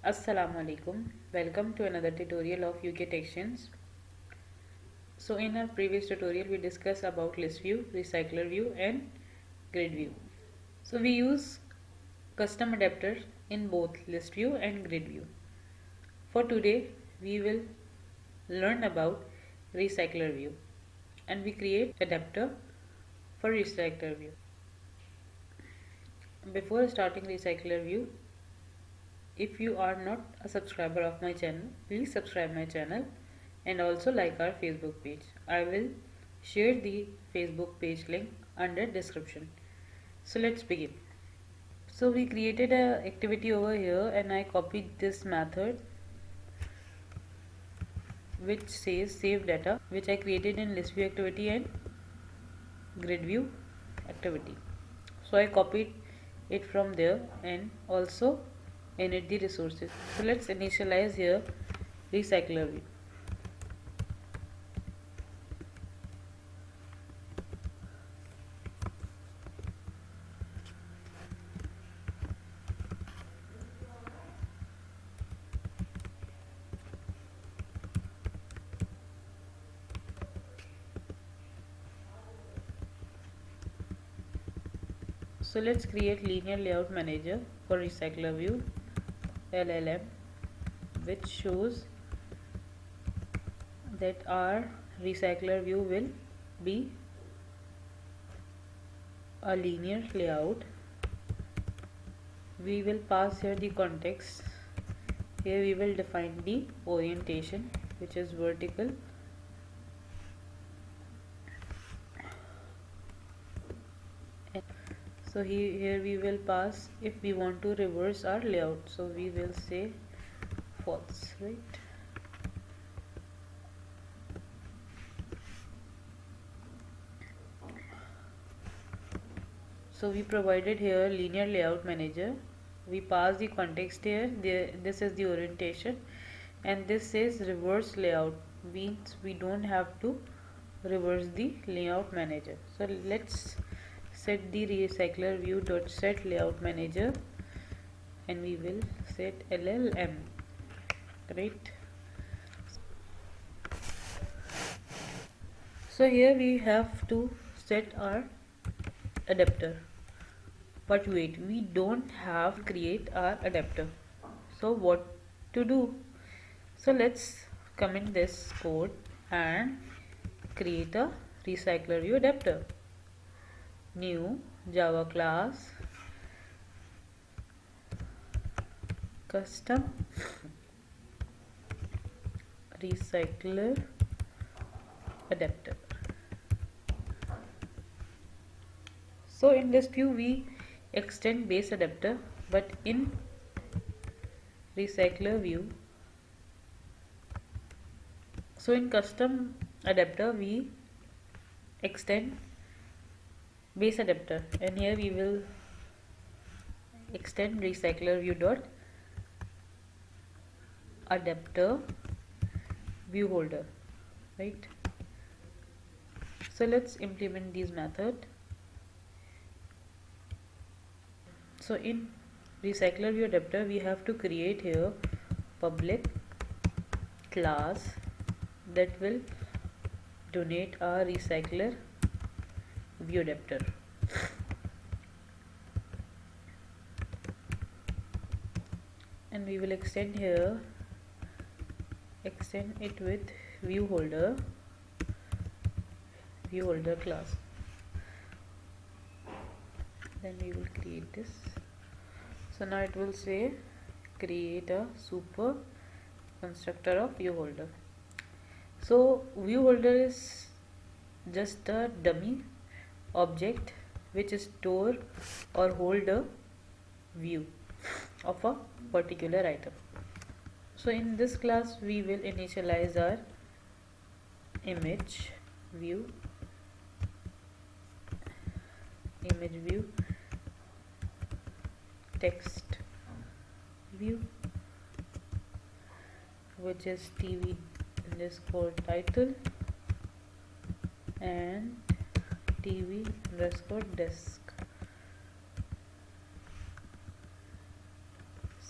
Assalamu alaikum. Welcome to another tutorial of UK Textions. So in our previous tutorial we discussed about ListView, RecycleView and GridView. So we use custom adapters in both ListView and GridView. For today we will learn about RecycleView and we create adapter for RecycleView. Before starting RecycleView, if you are not a subscriber of my channel, please subscribe my channel and also like our Facebook page. I will share the Facebook page link under description. So let's begin. So we created an activity over here and I copied this method which says save data, which I created in ListView activity and GridView activity. So I copied it from there and also init the resources. So let's initialize here RecycleView. So let's create linear layout manager for RecycleView LLM, which shows that our RecycleView will be a linear layout. We will pass here the context. Here we will define the orientation, which is vertical. So here we will pass if we want to reverse our layout. So we will say false, right? So we provided here linear layout manager. We pass the context here. This is the orientation, and this says reverse layout, means we don't have to reverse the layout manager. So let's set the RecycleView.set layout manager and we will set LLM, right? So here we have to set our adapter, but wait, we don't have to create our adapter. So what to do? So let's comment this code and create a RecycleView adapter. New Java class custom recycler adapter. So in this view we extend base adapter, but in RecycleView, so in custom adapter we extend base adapter, and here we will extend RecycleView dot adapter view holder, right? So let's implement these method. So in RecycleView adapter we have to create here public class that will donate our recycler view adapter. And we will extend here, extend it with view holder class. Then we will create this. So now it will say create a super constructor of view holder. So view holder is just a dummy object which store or hold a view of a particular item. So in this class we will initialize our image view, text view, which is TV underscore title and TV underscore desk.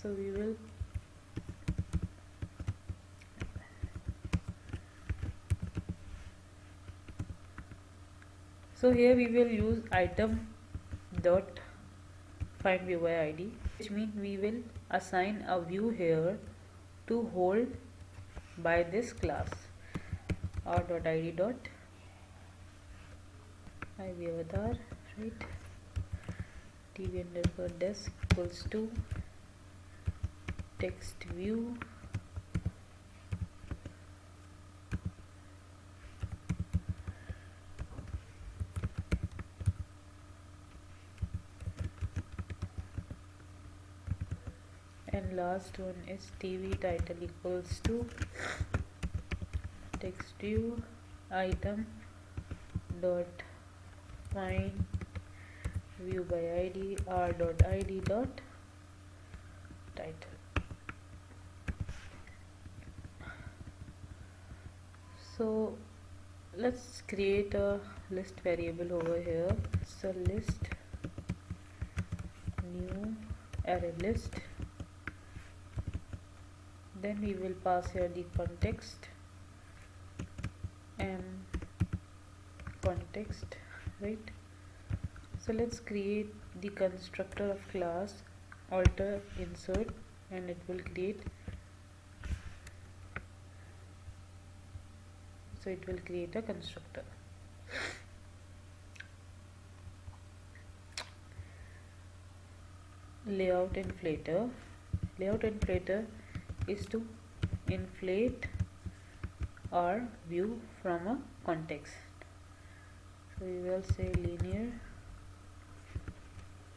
So we will So here we will use item dot find view by id, which means we will assign a view here to hold by this class r.id dot ib avatar, right? tv underscore desk equals to text view and last one is tv title equals to text view item dot find view by id r.id dot title. So let's create a list variable over here. So list new array list, then we will pass here the context and context, right? So let's create the constructor of class alter insert, and it will create, so it will create a constructor. Layout inflator is to inflate our view from a context. So we will say linear,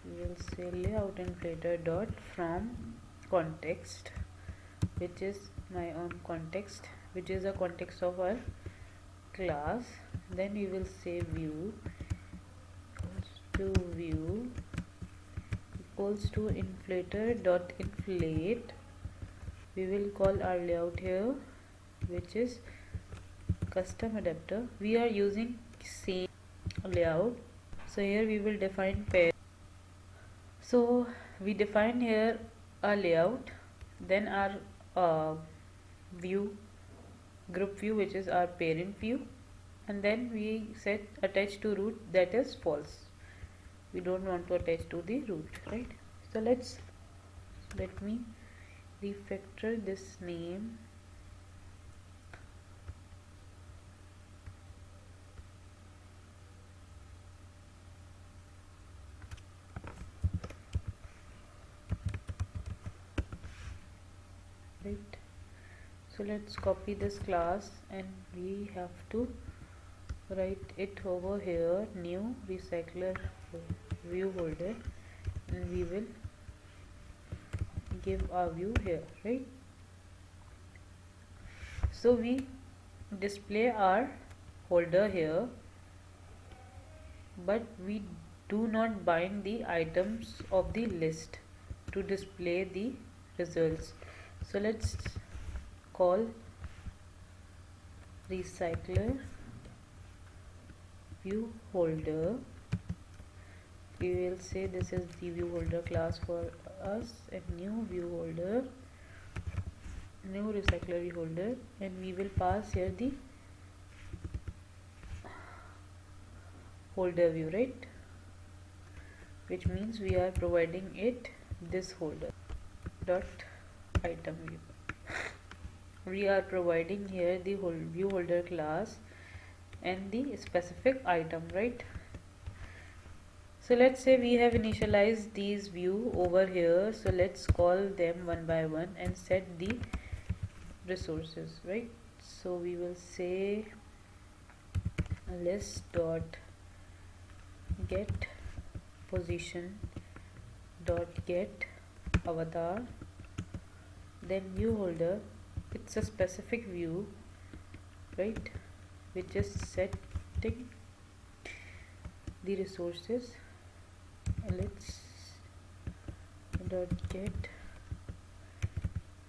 we will say layout inflator dot from context, which is my own context, which is a context of our class. Then we will say view equals to view equals to inflator dot inflate. We will call our layout here, which is custom adapter. We are using same layout, so here we will define pair. So we define here a layout, then our view, group view, which is our parent view, and then we set attach to root, that is false. We don't want to attach to the root, right? So let me refactor this name. Right, so let's copy this class and we have to write it over here, new recycler view holder, and we will give our view here, right? So we display our holder here, but we do not bind the items of the list to display the results. So let's call recycler view holder. We will say this is the view holder class for us, and new view holder, new recycler view holder, and we will pass here the holder view, right? Which means we are providing it this holder dot item view. We are providing here the whole view holder class and the specific item, right? So let's say we have initialized these view over here, so let's call them one by one and set the resources, right? So we will say list dot get position dot get avatar, then view holder, it's a specific view, right, which is setting the resources. Let's dot get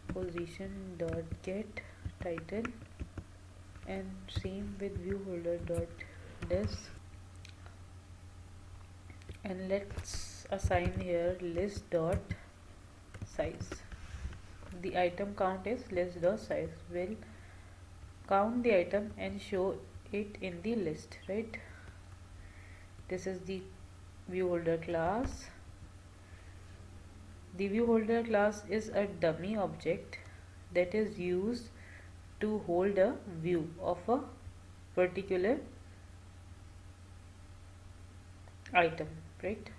position dot get title, and same with view holder dot desk, and let's assign here list dot size. The item count is list dot size. Will count the item and show it in the list, right? This is the view holder class. The view holder class is a dummy object that is used to hold a view of a particular item, right?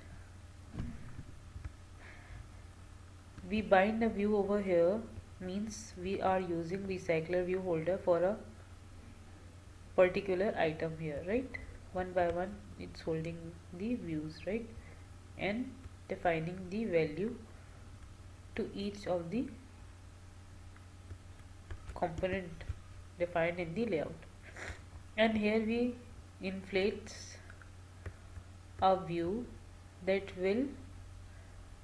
We bind a view over here means we are using recycler view holder for a particular item here, right? One by one it's holding the views, right, and defining the value to each of the component defined in the layout. And here we inflate a view that will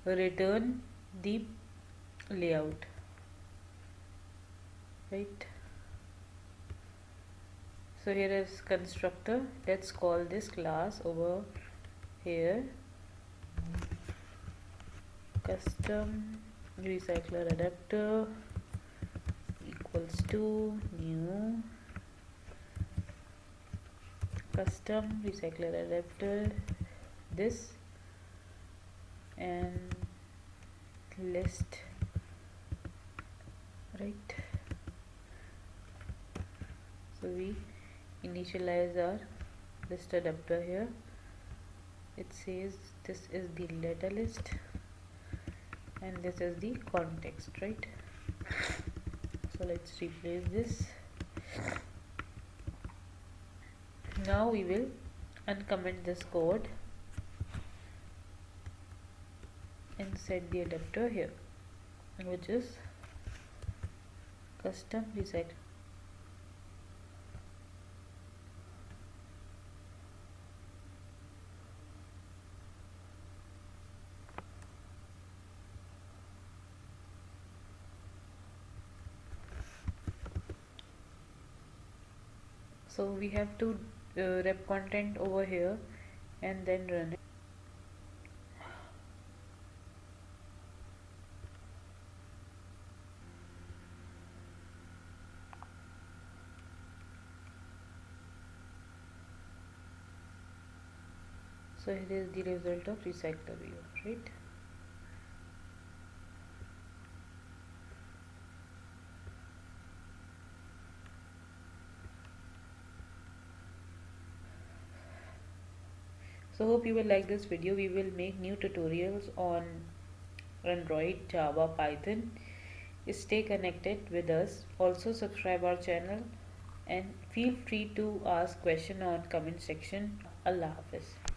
return the layout, right? So here is constructor. Let's call this class over here custom recycler adapter equals to new custom recycler adapter this and list, right? So we initialize our list adapter here. It says this is the letter list and this is the context, right? So let's replace this. Now we will uncomment this code and set the adapter here, which is custom recycle. So we have to rep content over here and then run it. So here is the result of RecycleView, right? So hope you will like this video. We will make new tutorials on Android, Java, Python. Stay connected with us. Also subscribe our channel and feel free to ask question on comment section. Allah Hafiz.